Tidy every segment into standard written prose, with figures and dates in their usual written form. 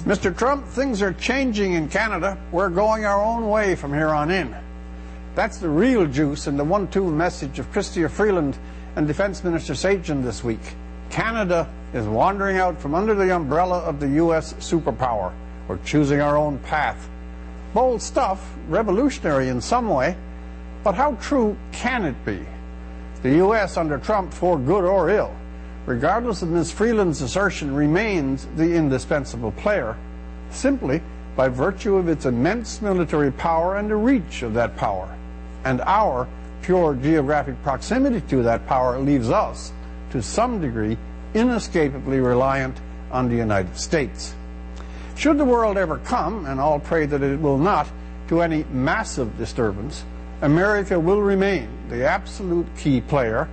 Mr. Trump, things are changing in Canada. We're going our own way from here on in. That's the real juice in the 1-2 message of Chrystia, Freeland and Defense Minister Sajjan this week. Canada is wandering out from under the umbrella of the U.S. superpower. We're choosing our own path. Bold stuff, revolutionary in some way, but how true can it be? The U.S. under Trump, for good or ill, regardless of Ms. Freeland's assertion, remains the indispensable player, simply by virtue of its immense military power and the reach of that power. And our pure geographic proximity to that power leaves us, to some degree, inescapably reliant on the United States. Should the world ever come, and all pray that it will not, to any massive disturbance, America will remain the absolute key player,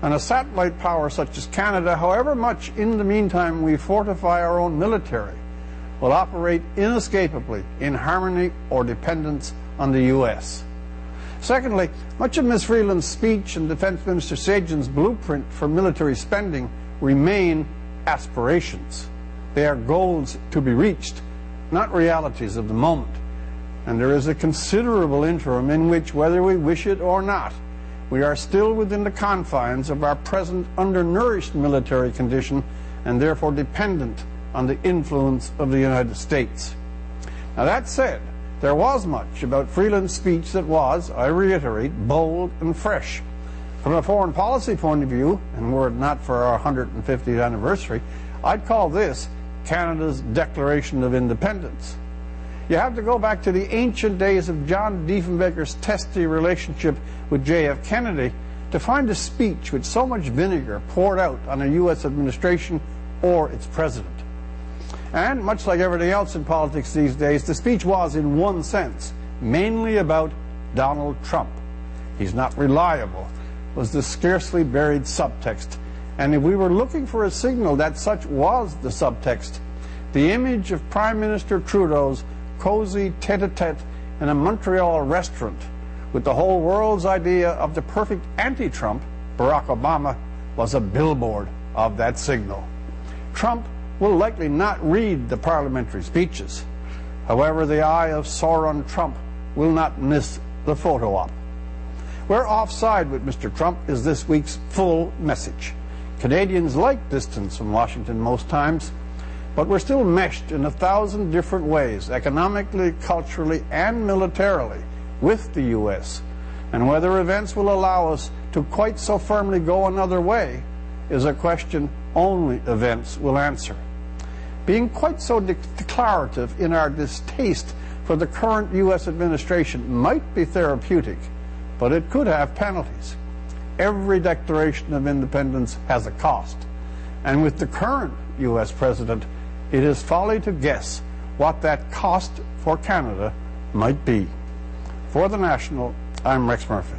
and a satellite power such as Canada, however much in the meantime we fortify our own military, will operate inescapably in harmony or dependence on the U.S. Secondly, much of Ms. Freeland's speech and Defense Minister Sajjan's blueprint for military spending remain aspirations. They are goals to be reached, not realities of the moment. And there is a considerable interim in which, whether we wish it or not, we are still within the confines of our present undernourished military condition and therefore dependent on the influence of the United States. Now that said, there was much about Freeland's speech that was, I reiterate, bold and fresh. From a foreign policy point of view, and were it not for our 150th anniversary, I'd call this Canada's Declaration of Independence. You have to go back to the ancient days of John Diefenbaker's testy relationship with J.F. Kennedy to find a speech with so much vinegar poured out on a U.S. administration or its president. And much like everything else in politics these days, the speech was, in one sense, mainly about Donald Trump. He's not reliable, was the scarcely buried subtext. And if we were looking for a signal that such was the subtext, the image of Prime Minister Trudeau's cozy tete-a-tete in a Montreal restaurant with the whole world's idea of the perfect anti-Trump, Barack Obama, was a billboard of that signal. Trump will likely not read the parliamentary speeches. However, the eye of Sauron Trump will not miss the photo op. Where offside with Mr. Trump is this week's full message. Canadians like distance from Washington most times, but we're still meshed in 1,000 different ways, economically, culturally, and militarily, with the U.S. And whether events will allow us to quite so firmly go another way is a question only events will answer. Being quite so declarative in our distaste for the current U.S. administration might be therapeutic, but it could have penalties. Every declaration of independence has a cost. And with the current U.S. president, it is folly to guess what that cost for Canada might be. For The National, I'm Rex Murphy.